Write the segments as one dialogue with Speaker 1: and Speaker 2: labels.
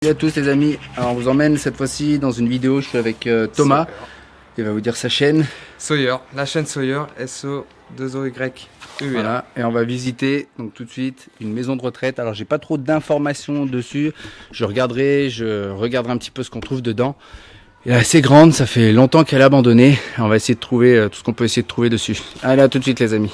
Speaker 1: Salut à tous les amis, alors on vous emmène cette fois-ci dans une vidéo, je suis avec Thomas, il va vous dire sa chaîne.
Speaker 2: Sawyer, la chaîne Sawyer, S-O-2-O-Y.
Speaker 1: Voilà, et on va visiter donc tout de suite une maison de retraite. Alors j'ai pas trop d'informations dessus, je regarderai un petit peu ce qu'on trouve dedans. Elle est assez grande, ça fait longtemps qu'elle est abandonnée, on va essayer de trouver tout ce qu'on peut essayer de trouver dessus. Allez, à tout de suite les amis.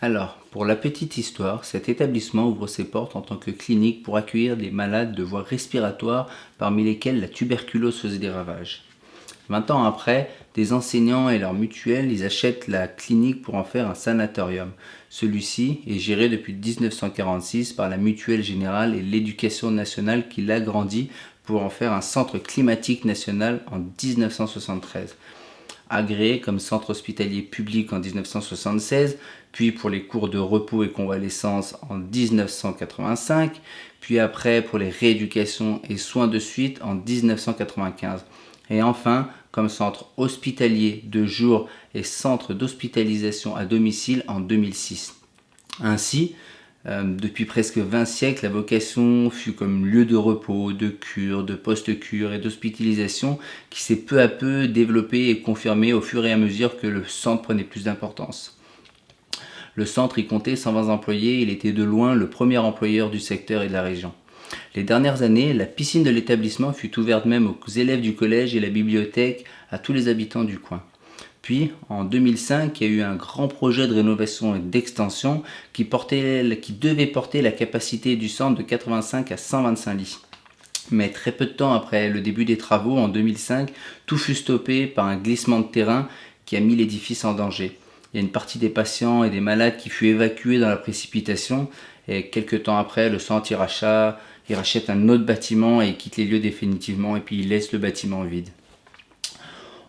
Speaker 1: Alors, pour la petite histoire, cet établissement ouvre ses portes en tant que clinique pour accueillir des malades de voies respiratoires parmi lesquels la tuberculose faisait des ravages. 20 ans après, des enseignants et leurs mutuelles, ils achètent la clinique pour en faire un sanatorium. Celui-ci est géré depuis 1946 par la Mutuelle Générale et l'Éducation nationale qui l'agrandit pour en faire un centre climatique national en 1973. Agréé comme centre hospitalier public en 1976, puis pour les cours de repos et convalescence en 1985, puis après pour les rééducations et soins de suite en 1995, et enfin comme centre hospitalier de jour et centre d'hospitalisation à domicile en 2006. Ainsi, depuis presque 20 siècles, la vocation fut comme lieu de repos, de cure, de post-cure et d'hospitalisation qui s'est peu à peu développée et confirmée au fur et à mesure que le centre prenait plus d'importance. Le centre y comptait 120 employés et il était de loin le premier employeur du secteur et de la région. Les dernières années, la piscine de l'établissement fut ouverte même aux élèves du collège et la bibliothèque à tous les habitants du coin. Puis, en 2005, il y a eu un grand projet de rénovation et d'extension qui devait porter la capacité du centre de 85 à 125 lits. Mais très peu de temps après le début des travaux, en 2005, tout fut stoppé par un glissement de terrain qui a mis l'édifice en danger. Il y a une partie des patients et des malades qui fut évacuée dans la précipitation et quelques temps après, le centre il rachète un autre bâtiment et il quitte les lieux définitivement et puis il laisse le bâtiment vide.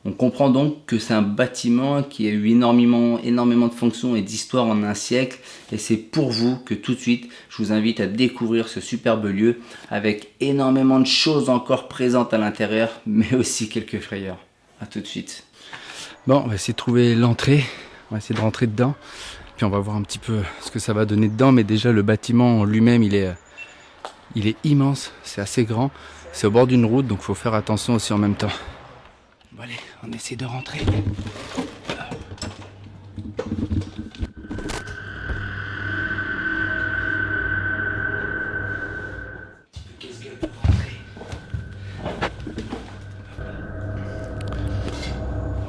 Speaker 1: On comprend donc que c'est un bâtiment qui a eu énormément de fonctions et d'histoire en un siècle et c'est pour vous que tout de suite je vous invite à découvrir ce superbe lieu avec énormément de choses encore présentes à l'intérieur mais aussi quelques frayeurs. A tout de suite. Bon, on va essayer de trouver l'entrée, on va essayer de rentrer dedans puis on va voir un petit peu ce que ça va donner dedans, mais déjà le bâtiment en lui-même il est immense, c'est assez grand, c'est au bord d'une route donc il faut faire attention aussi en même temps. Bon allez, on essaie de rentrer.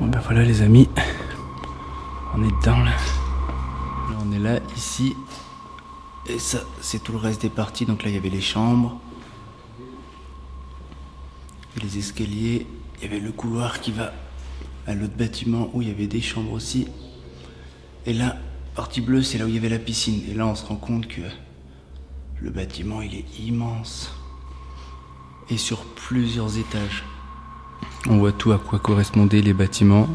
Speaker 1: Bon ben voilà les amis, on est dedans là. Là on est là, ici. Et ça, c'est tout le reste des parties. Donc là il y avait les chambres. Les escaliers. Il y avait le couloir qui va à l'autre bâtiment où il y avait des chambres aussi. Et là, partie bleue, c'est là où il y avait la piscine. Et là, on se rend compte que le bâtiment, il est immense. Et sur plusieurs étages. On voit tout à quoi correspondaient les bâtiments.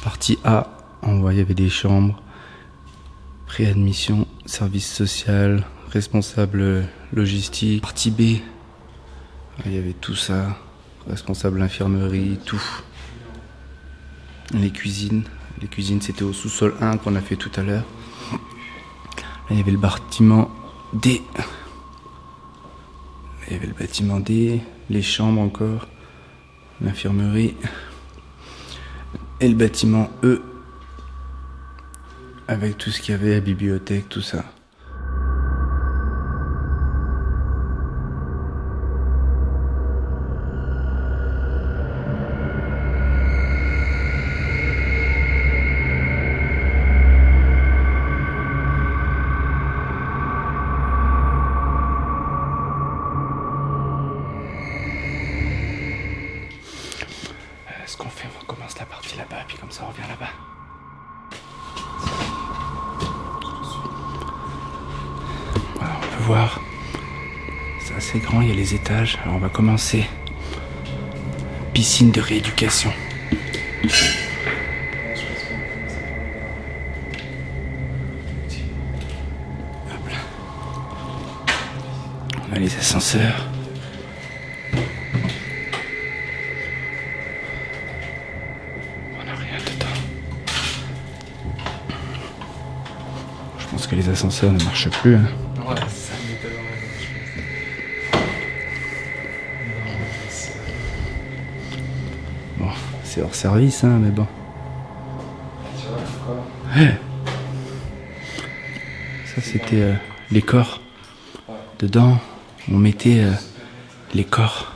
Speaker 1: Partie A, on voit il y avait des chambres. Préadmission, service social, responsable logistique. Partie B, il y avait tout ça. Responsable infirmerie, tout. Les cuisines c'était au sous-sol 1 qu'on a fait tout à l'heure. Là il y avait le bâtiment D. Là, il y avait le bâtiment D, les chambres encore, l'infirmerie. Et le bâtiment E. Avec tout ce qu'il y avait, la bibliothèque, tout ça. Ce qu'on fait, on commence la partie là-bas, puis comme ça on revient là-bas. Voilà, on peut voir C'est assez grand, il y a les étages. Alors on va commencer. Piscine de rééducation. Hop là. On a les ascenseurs. On n'a rien dedans. Je pense que les ascenseurs ne marchent plus. Hein.
Speaker 2: Ouais, ça m'étonnerait.
Speaker 1: Bon, c'est hors service, hein, mais bon.
Speaker 2: Tu vois, quoi?
Speaker 1: Ouais. Ça, c'était les corps. Dedans, on mettait les corps.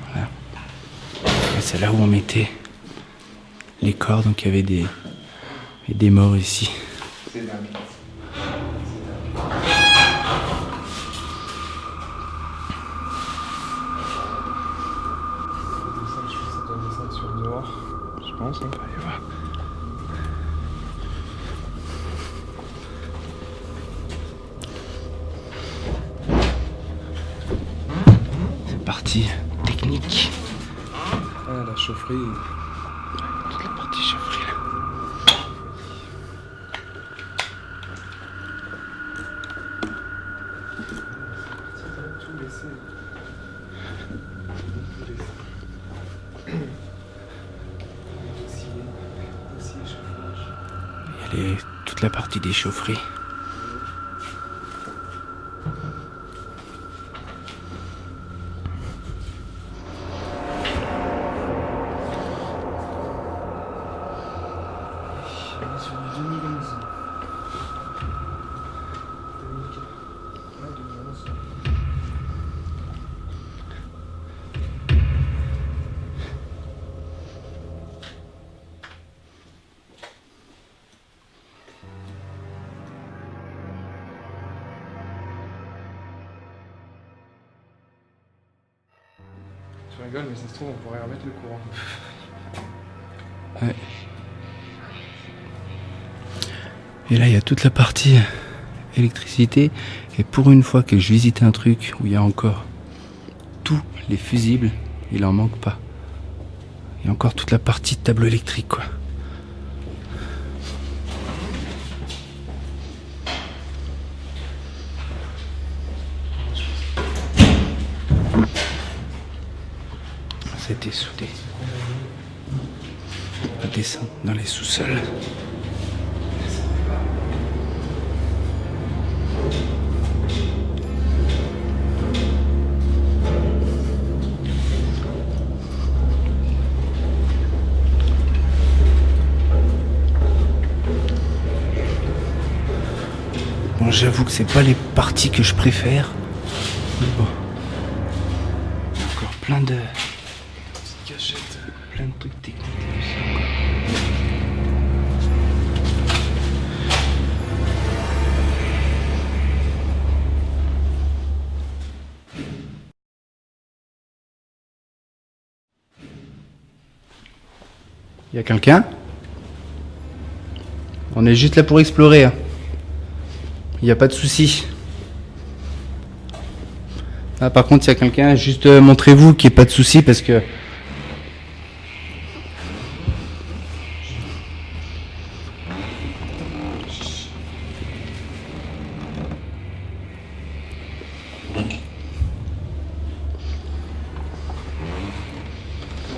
Speaker 1: Voilà. Et c'est là où on mettait les corps, donc il y avait des morts ici.
Speaker 2: C'est dingue. Ça doit descendre sur le dehors, je pense.
Speaker 1: On va aller voir. C'est parti technique.
Speaker 2: Ah, la chaufferie.
Speaker 1: Toute la partie chaufferie là.
Speaker 2: Tout laissé.
Speaker 1: Il y a toute la partie des chaufferies.
Speaker 2: On est sur 2011. 2011. Tu rigoles, mais ça se trouve, on pourrait remettre le courant.
Speaker 1: Ouais. Et là, il y a toute la partie électricité. Et pour une fois que je visitais un truc où il y a encore tous les fusibles, il en manque pas. Il y a encore toute la partie tableau électrique, quoi. C'était soudé. On va descendre dans les sous-sols. Bon, j'avoue que c'est pas les parties que je préfère. Mais bon. Il y a encore plein de
Speaker 2: Cachette.
Speaker 1: plein de trucs techniques ici encore. Il y a quelqu'un? On est juste là pour explorer. Il n'y a pas de souci. Ah, par contre, il y a quelqu'un, juste montrez-vous qu'il n'y ait pas de souci parce que.
Speaker 2: Pour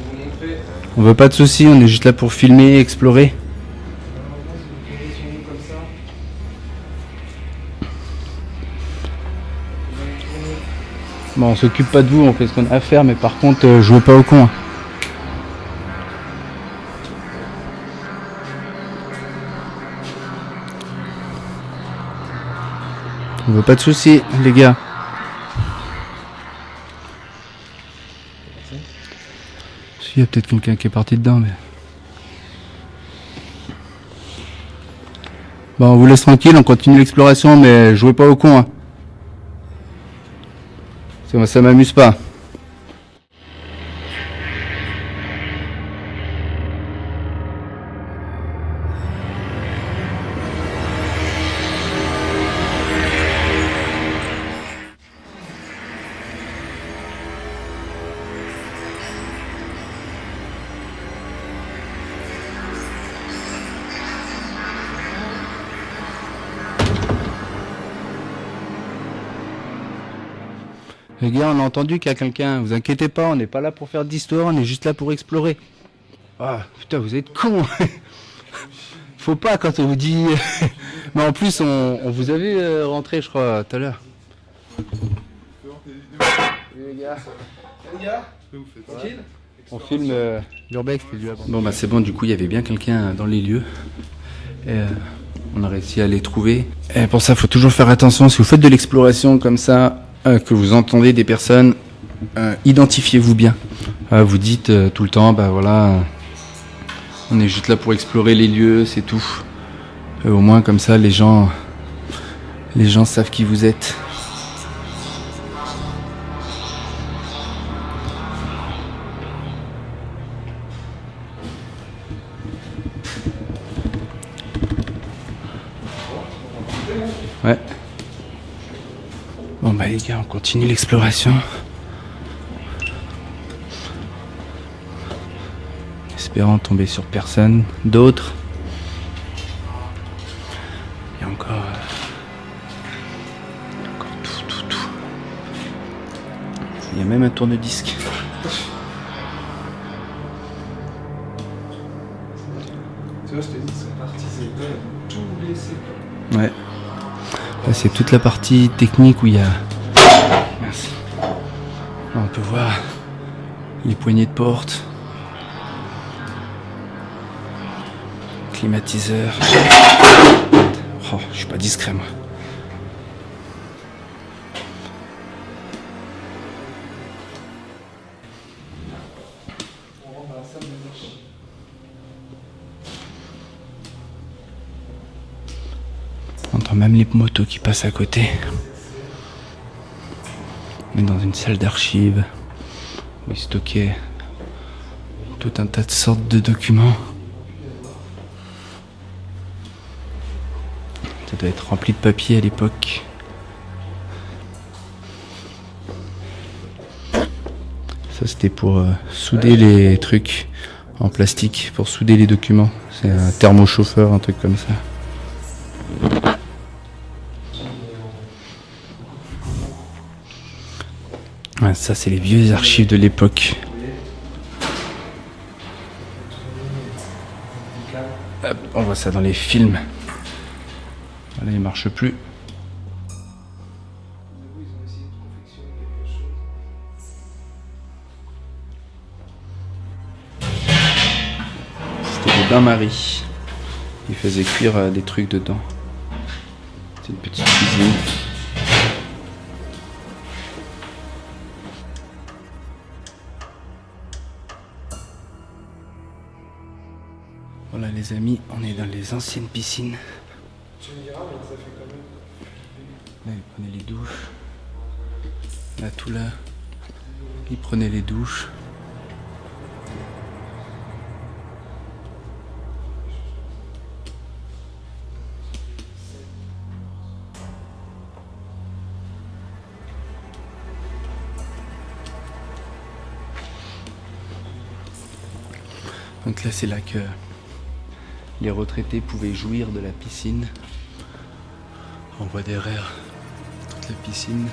Speaker 2: vous montrer.
Speaker 1: On veut pas de souci, on est juste là pour filmer, explorer.
Speaker 2: Comme ça.
Speaker 1: Bon, on s'occupe pas de vous, on fait ce qu'on a à faire, mais par contre, jouez pas au con. Hein. On veut pas de soucis, les gars. Si, il y a peut-être quelqu'un qui est parti dedans, mais. Bon, on vous laisse tranquille, on continue l'exploration, mais jouez pas au con. Hein. Parce que moi, ça m'amuse pas. Les gars, on a entendu qu'il y a quelqu'un. Vous inquiétez pas, on n'est pas là pour faire d'histoire, on est juste là pour explorer. Ah, putain, vous êtes cons. Faut pas quand on vous dit... Mais en plus, on vous avait rentré, je crois, tout à l'heure. Les gars. On filme l'urbex. Bon bah c'est bon, du coup il y avait bien quelqu'un dans les lieux. Et, on a réussi à les trouver. Et pour ça, il faut toujours faire attention. Si vous faites de l'exploration comme ça, que vous entendez des personnes, identifiez-vous bien. Vous dites tout le temps, bah voilà, on est juste là pour explorer les lieux, c'est tout. Au moins comme ça, les gens savent qui vous êtes. Ouais. Bon bah les gars, on continue l'exploration. Espérant tomber sur personne d'autre. Il y a encore tout. Il y a même un tourne-disque.
Speaker 2: Tu vois, je t'ai dit, c'est parti, c'est tout laissé.
Speaker 1: Ouais. Là, c'est toute la partie technique où il y a... Merci. Là, on peut voir les poignées de porte. Climatiseur. Oh, je suis pas discret, moi. On entend même les motos qui passent à côté. On est dans une salle d'archives où ils stockaient tout un tas de sortes de documents. Ça doit être rempli de papier à l'époque. Ça c'était pour souder les trucs en plastique, pour souder les documents. C'est un thermochauffeur, un truc comme ça. Ouais, ça c'est les vieux archives de l'époque. Hop, on voit ça dans les films. Voilà, il marche plus. C'était des bains-maries. Ils faisaient cuire des trucs dedans. C'est une petite cuisine. Voilà les amis, on est dans les anciennes piscines.
Speaker 2: Tu me diras, mais ça fait quand même.
Speaker 1: Là, ils prenaient les douches. Là, tout là, ils prenaient les douches. Donc là, c'est là que les retraités pouvaient jouir de la piscine. On voit derrière toute la piscine.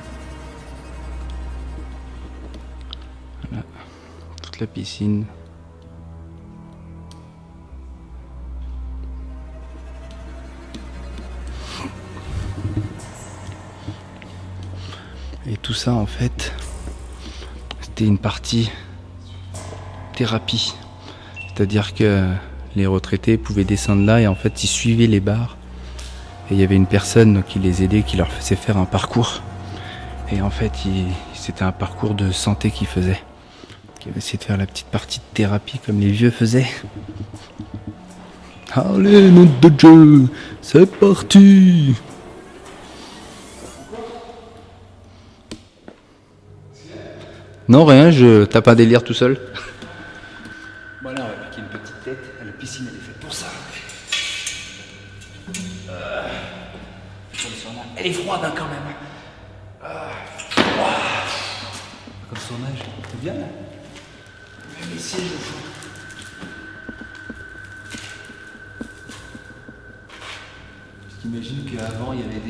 Speaker 1: Voilà, toute la piscine. Et tout ça, en fait, c'était une partie thérapie. C'est-à-dire que les retraités pouvaient descendre là et en fait ils suivaient les bars. Et il y avait une personne qui les aidait, qui leur faisait faire un parcours. Et en fait, c'était un parcours de santé qu'ils faisaient. Qui avait essayé de faire la petite partie de thérapie comme les vieux faisaient. Allez, nom de Dieu, c'est parti! Non, rien, je tape un délire tout seul. Voilà, on va piquer une petite tête. La piscine, elle est faite pour ça. Elle est froide hein, quand même. Comme son âge. C'est bien là. Même ici, je fous. T'imagines qu'avant, il y avait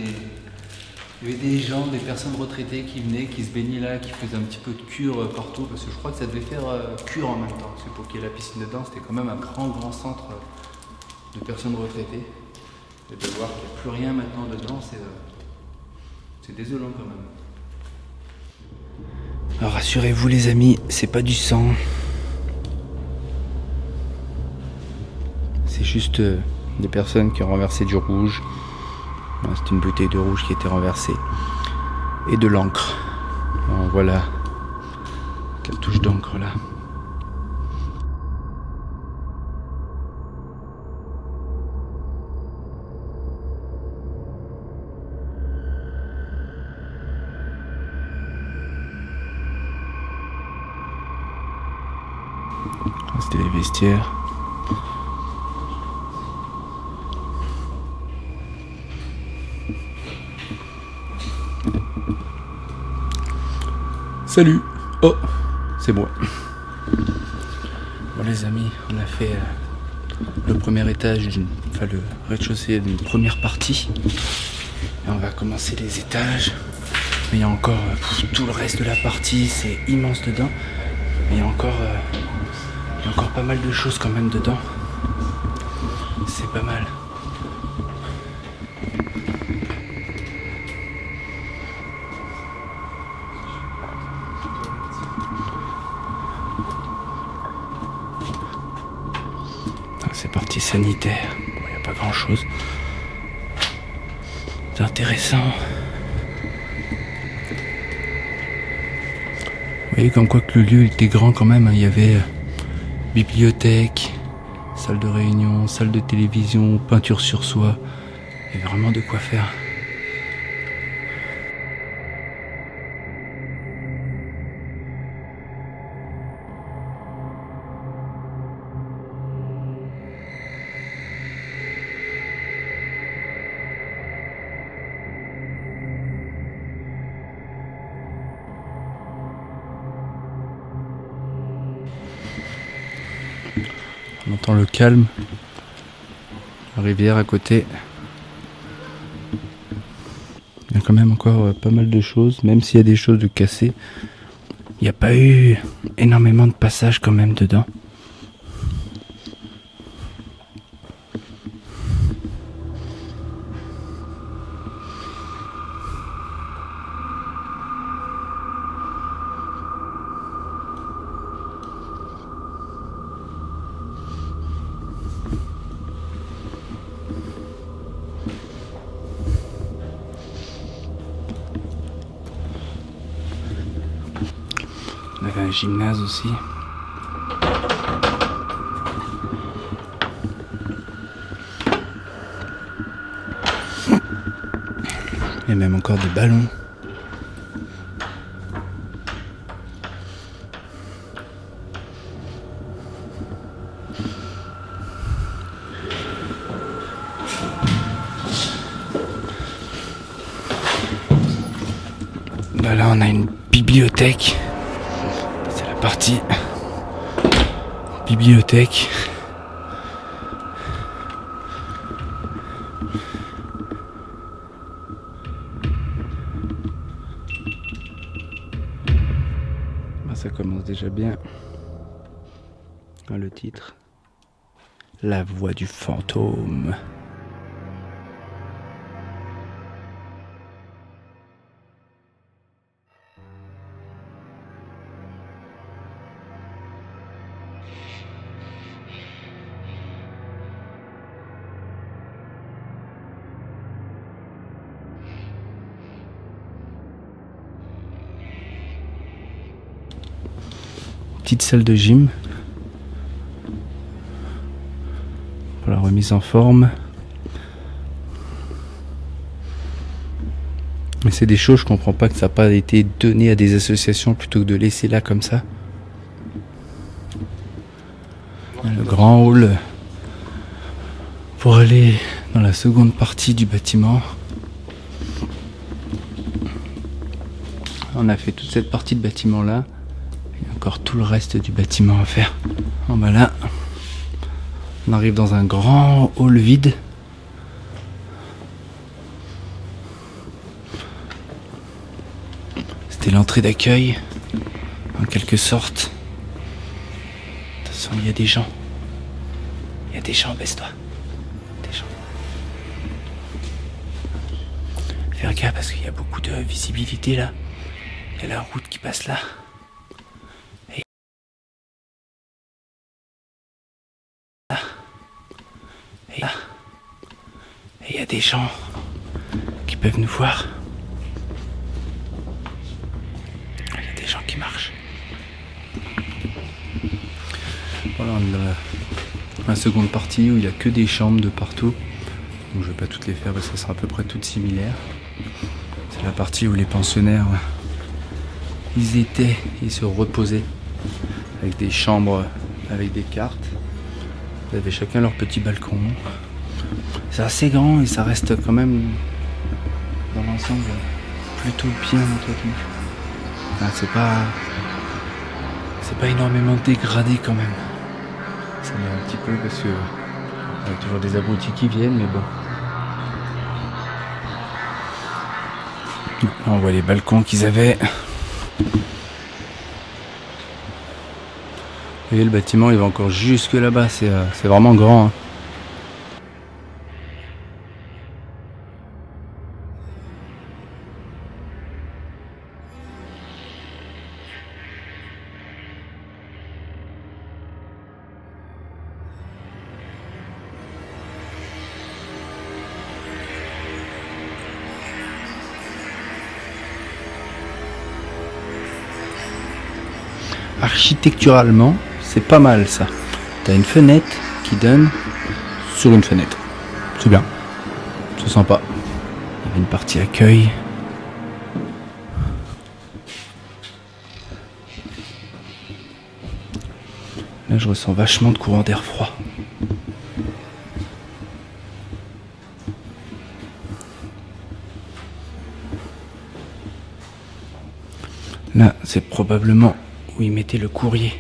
Speaker 1: Il y avait des gens, des personnes retraitées qui venaient, qui se baignaient là, qui faisaient un petit peu de cure partout, parce que je crois que ça devait faire cure en même temps. C'est pour qu'il y ait la piscine dedans, c'était quand même un grand centre de personnes retraitées. Et de voir qu'il n'y a plus rien maintenant dedans, c'est désolant quand même. Alors rassurez-vous les amis, c'est pas du sang. C'est juste des personnes qui ont renversé du rouge. C'est une bouteille de rouge qui était renversée. Et de l'encre. Alors, voilà. Quelle touche d'encre là. C'était les vestiaires. Salut. Oh, c'est bon. Bon les amis, on a fait le premier étage, le rez-de-chaussée d'une première partie. Et on va commencer les étages. Mais il y a encore tout le reste de la partie, c'est immense dedans. Mais il y a encore pas mal de choses quand même dedans. C'est pas mal. C'est partie sanitaire. Bon, il n'y a pas grand chose. C'est intéressant. Vous voyez comme quoi que le lieu était grand quand même. Il y avait bibliothèque, salle de réunion, salle de télévision, peinture sur soie. Il y avait vraiment de quoi faire. On entend le calme, la rivière à côté. Il y a quand même encore pas mal de choses, même s'il y a des choses de cassées. Il n'y a pas eu énormément de passages quand même dedans. On avait un gymnase aussi. Et même encore des ballons. Là, on a une bibliothèque. C'est la partie bibliothèque. Ça commence déjà bien. Le titre, La voix du fantôme. Petite salle de gym pour la remise en forme. Mais c'est des choses, je comprends pas que ça n'a pas été donné à des associations plutôt que de laisser là comme ça. Le grand hall pour aller dans la seconde partie du bâtiment. On a fait toute cette partie de bâtiment là. Il y a encore tout le reste du bâtiment à faire. En bas là, on arrive dans un grand hall vide. C'était l'entrée d'accueil, en quelque sorte. De toute façon, il y a des gens. Il y a des gens, baisse-toi. Des gens. Fais gaffe parce qu'il y a beaucoup de visibilité là. Il y a la route qui passe là. Et là. Et là. Et il y a des gens qui peuvent nous voir. Il y a des gens qui marchent. Voilà, on est dans la seconde partie où il n'y a que des chambres de partout. Donc je ne vais pas toutes les faire parce que ça sera à peu près toutes similaires. C'est la partie où les pensionnaires, ils se reposaient avec des chambres, avec des cartes. Ils avaient chacun leur petit balcon. C'est assez grand et ça reste quand même dans l'ensemble plutôt bien entretenu. Enfin, c'est pas énormément dégradé quand même. Ça l'est un petit peu parce que il y a toujours des abrutis qui viennent, mais bon. Là, on voit les balcons qu'ils avaient. Et le bâtiment il va encore jusque là-bas, c'est vraiment grand. Hein. Architecturalement, c'est pas mal ça. T'as une fenêtre qui donne sur une fenêtre. C'est bien. C'est sympa. Il y a une partie accueil. Là, je ressens vachement de courant d'air froid. Là, c'est probablement où ils mettaient le courrier.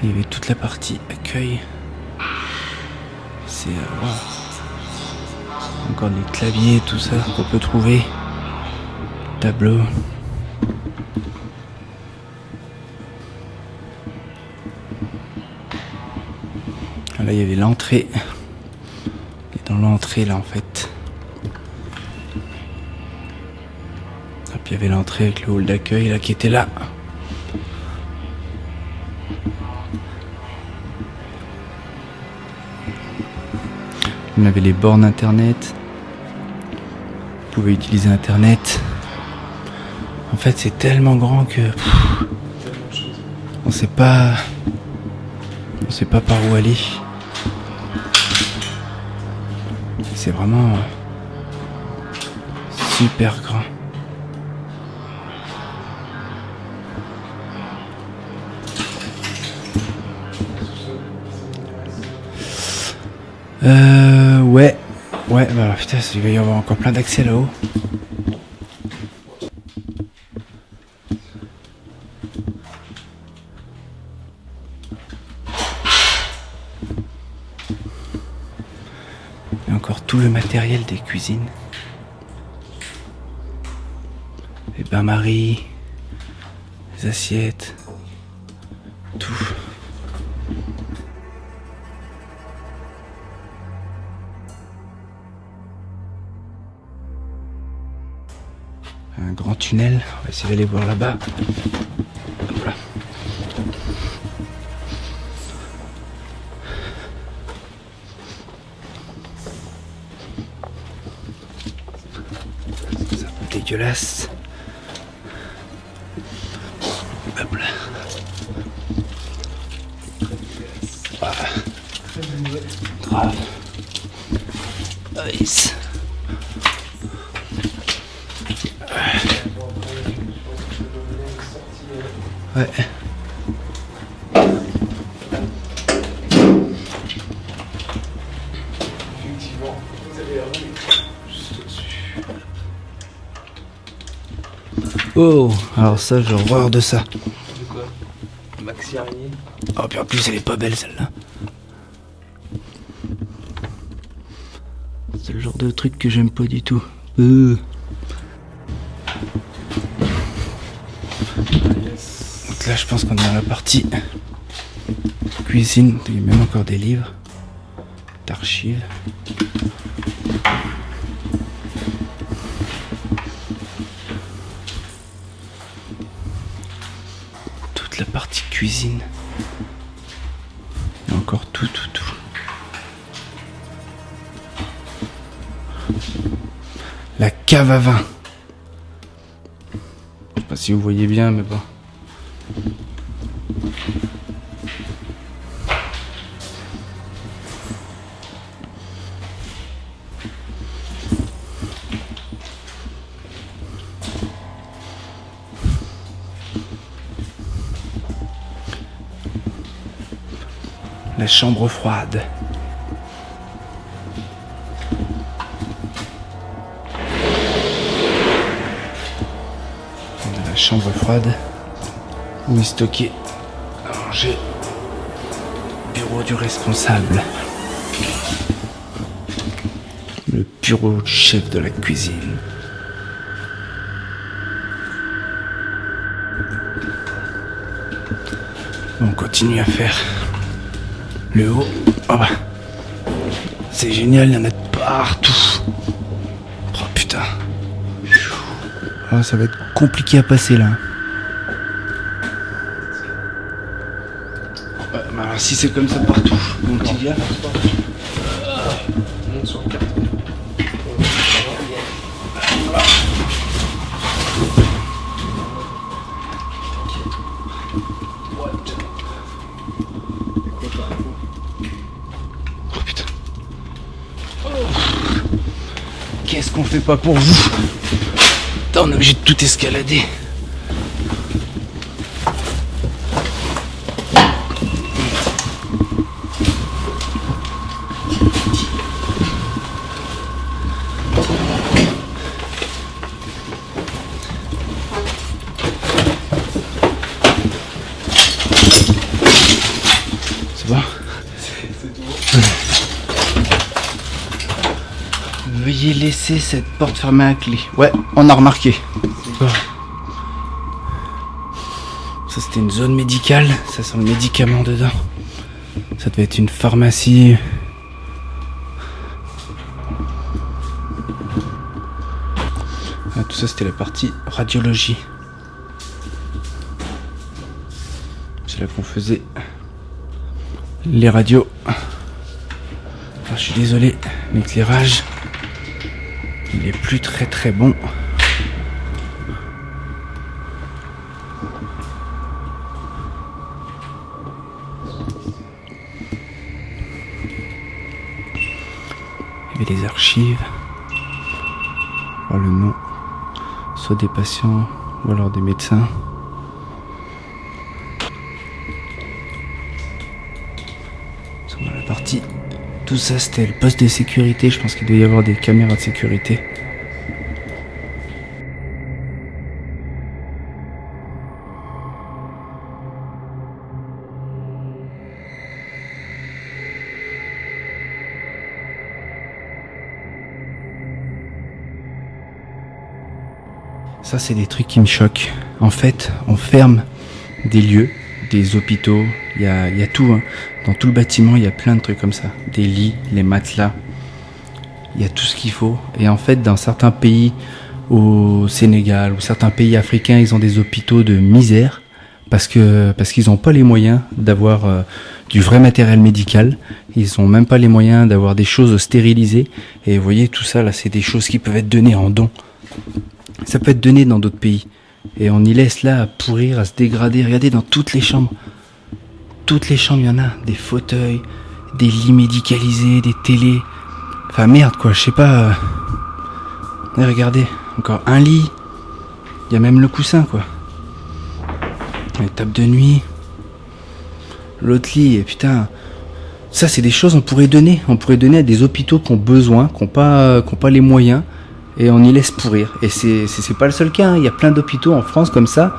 Speaker 1: Il y avait toute la partie accueil. C'est wow. Encore des claviers, tout ça qu'on peut trouver. Tableau. Là, il y avait l'entrée. Et dans l'entrée, là, en fait. Et puis, il y avait l'entrée avec le hall d'accueil, là, qui était là. On avait les bornes internet. Vous pouvez utiliser internet. En fait, c'est tellement grand que on sait pas par où aller. C'est vraiment super grand. Ouais, bah putain, il va y avoir encore plein d'accès là-haut. Et encore tout le matériel des cuisines. Les bains-maries, les assiettes, tout. Un grand tunnel, on va essayer d'aller voir là-bas. Voilà. C'est un peu dégueulasse. Hop là. Voilà. Grave. Nice. Ouais. Effectivement, vous avez la rue juste au-dessus. Oh, alors ça, j'ai horreur de ça.
Speaker 2: De quoi? Maxi araignée.
Speaker 1: Oh, puis en plus, elle est pas belle celle-là. C'est le genre de truc que j'aime pas du tout. Donc là, je pense qu'on est dans la partie cuisine. Il y a même encore des livres d'archives. Toute la partie cuisine. Il y a encore tout. La cave à vin. Je sais pas si vous voyez bien, mais bon. La chambre froide. On a la chambre froide où est stocké à manger. Bureau du responsable. Le bureau du chef de la cuisine. On continue à faire le haut. Oh bah. C'est génial, il y en a de partout. Oh putain. Oh, ça va être compliqué à passer là. Ouais, bah alors si c'est comme ça partout, mon petit gars.
Speaker 2: Monte sur le carton.
Speaker 1: Oh putain. Qu'est-ce qu'on fait pas pour vous? Putain, on est obligé de tout escalader. C'est bon? Veuillez laisser cette porte fermée à clé. Ouais, on a remarqué. Ça c'était une zone médicale, ça sent le médicament dedans. Ça devait être une pharmacie. Ah, tout ça c'était la partie radiologie. C'est là qu'on faisait les radios. Alors, je suis désolé, l'éclairage il est plus très bon. Il y avait les archives, voir le nom, soit des patients ou alors des médecins. Nous sommes dans la partie. Tout ça c'était le poste de sécurité, je pense qu'il doit y avoir des caméras de sécurité. Ça c'est des trucs qui me choquent. En fait, on ferme des lieux, des hôpitaux, il y a tout. Hein. Dans tout le bâtiment, il y a plein de trucs comme ça. Des lits, les matelas, il y a tout ce qu'il faut. Et en fait, dans certains pays, au Sénégal ou certains pays africains, ils ont des hôpitaux de misère parce qu'ils n'ont pas les moyens d'avoir du vrai matériel médical. Ils n'ont même pas les moyens d'avoir des choses stérilisées. Et vous voyez, tout ça, là, c'est des choses qui peuvent être données en don. Ça peut être donné dans d'autres pays. Et on y laisse là à pourrir, à se dégrader. Regardez dans toutes les chambres. Toutes les chambres, il y en a. Des fauteuils, des lits médicalisés, des télés. Enfin merde quoi, je sais pas. Regardez, encore un lit. Il y a même le coussin quoi. Les tables de nuit. L'autre lit, et putain. Ça c'est des choses qu'on pourrait donner. On pourrait donner à des hôpitaux qui ont besoin, qui n'ont pas les moyens. et on y laisse pourrir. Et c'est pas le seul cas, hein. Il y a plein d'hôpitaux en France comme ça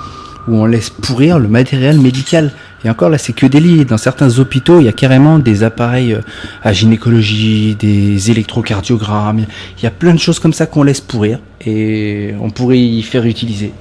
Speaker 1: où on laisse pourrir le matériel médical. Et encore là, c'est que des lits. Dans certains hôpitaux, il y a carrément des appareils à gynécologie, des électrocardiogrammes. Il y a plein de choses comme ça qu'on laisse pourrir et on pourrait y faire utiliser.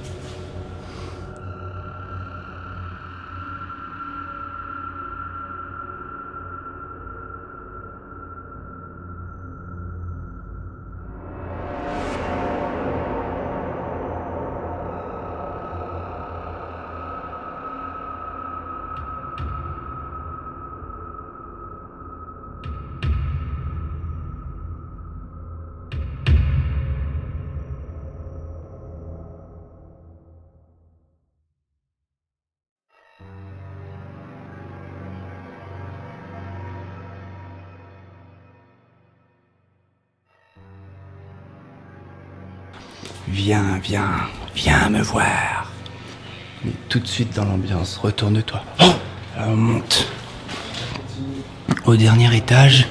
Speaker 1: Viens, viens me voir. On est tout de suite dans l'ambiance, retourne-toi. Oh, là on monte. Au dernier étage.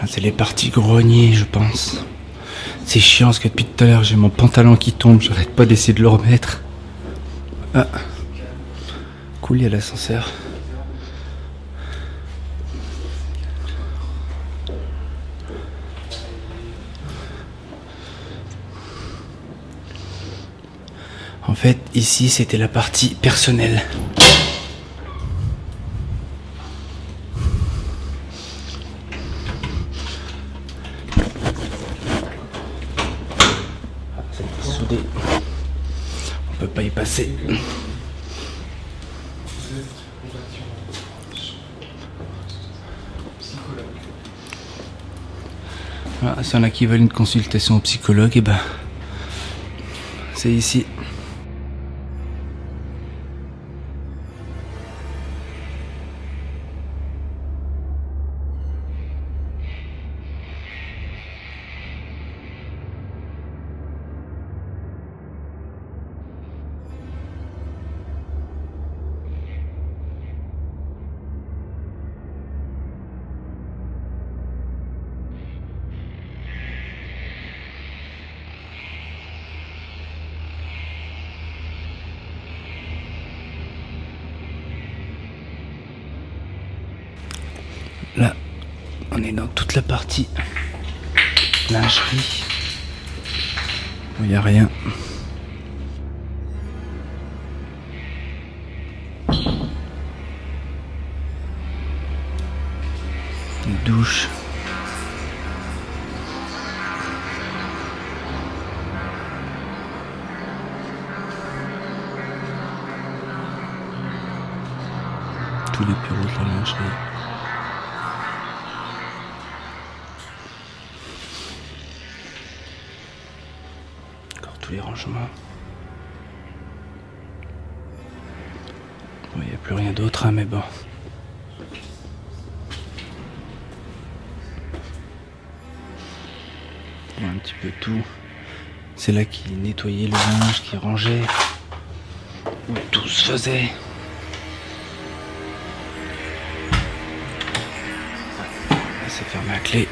Speaker 1: C'est les parties grenier, je pense. C'est chiant parce que depuis tout à l'heure j'ai mon pantalon qui tombe, j'arrête pas d'essayer de le remettre. Ah. Cool, il y a l'ascenseur. En fait, ici, c'était la partie personnelle. C'est soudé. On peut pas y passer. Voilà, s'il y en a qui veulent une consultation au psychologue, et ben, c'est ici. Là, on est dans toute la partie lingerie. Il n'y a rien. Une douche. Tous les bureaux de la lingerie. Tous les rangements. Bon, il n'y a plus rien d'autre, hein, mais bon. Bon, un petit peu tout. C'est là qu'il nettoyait le linge, qu'il rangeait. Où tout se faisait. Là, c'est fermé à clé.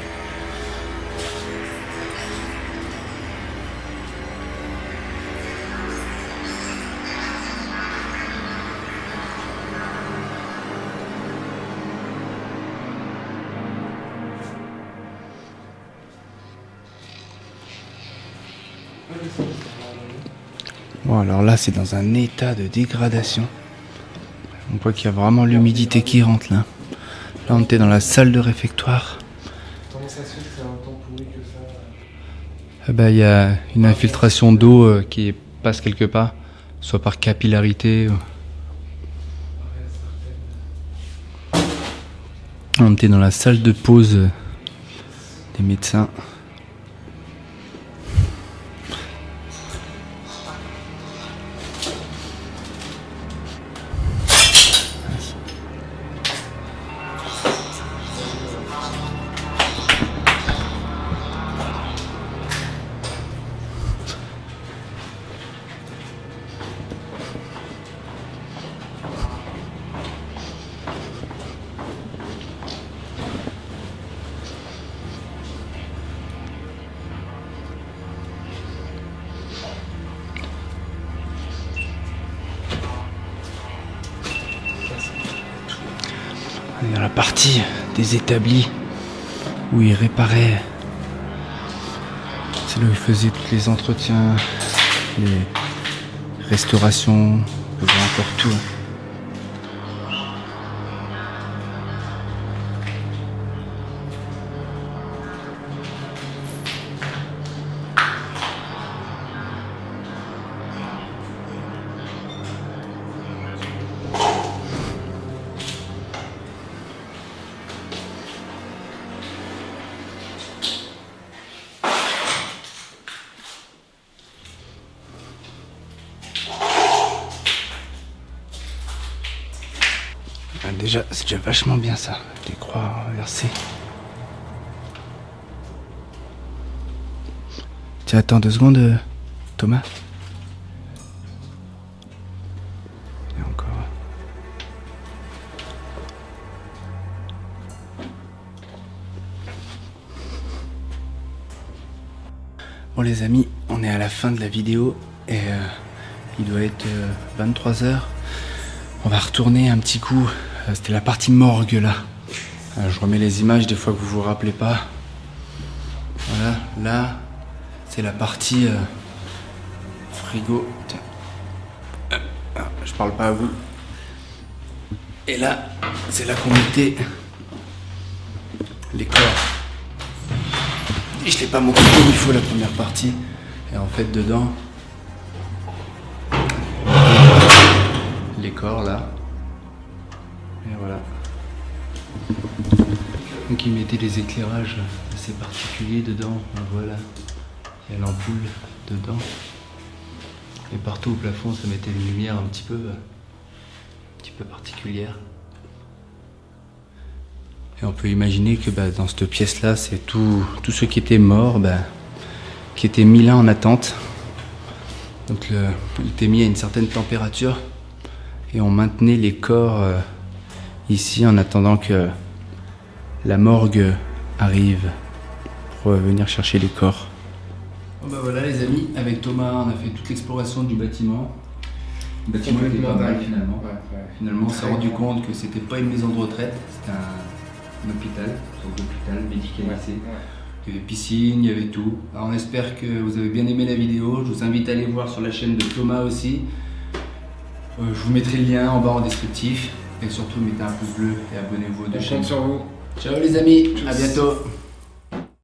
Speaker 1: Bon, alors là, c'est dans un état de dégradation. On voit qu'il y a vraiment l'humidité qui rentre là. Là, on était dans la salle de réfectoire.
Speaker 2: Comment ça se fait que c'est un temps pourri que ça
Speaker 1: Ah bah, il y a une infiltration d'eau qui passe quelque part, soit par capillarité. On était dans la salle de pause des médecins. partie des établis où il réparait. C'est là où il faisait tous les entretiens, les restaurations, on voit encore tout. Déjà, c'est déjà vachement bien ça, des croix renversées. Tiens, attends 2 secondes, Thomas. Et encore. Bon les amis, on est à la fin de la vidéo et il doit être 23 h. On va retourner un petit coup. C'était la partie morgue là. Je remets les images des fois que vous vous rappelez pas. Voilà, là c'est la partie frigo. Tiens. Je parle pas à vous. Et là, c'est là qu'on mettait les corps. Et je l'ai pas montré comme il faut la première partie. Et en fait dedans, les corps là. Et voilà. Donc ils mettaient des éclairages assez particuliers dedans. Voilà. Il y a l'ampoule dedans. Et partout au plafond ça mettait une lumière un petit peu particulière. Et on peut imaginer que dans cette pièce là c'est tous ceux qui étaient morts, qui étaient mis là en attente. Donc il était mis à une certaine température et on maintenait les corps ici en attendant que la morgue arrive pour venir chercher les corps. Bon voilà les amis, avec Thomas on a fait toute l'exploration du bâtiment. Le bâtiment était pas mal finalement. Ouais. Finalement on s'est rendu compte que c'était pas une maison de retraite, c'était un hôpital, un hôpital médicalisé. Ouais. Il y avait piscine, il y avait tout. Alors on espère que vous avez bien aimé la vidéo. Je vous invite à aller voir sur la chaîne de Thomas aussi. Je vous mettrai le lien en bas en descriptif. Et surtout mettez un pouce bleu et abonnez-vous aux deux chaînes.
Speaker 2: Compte sur vous.
Speaker 1: Ciao les amis, à bientôt.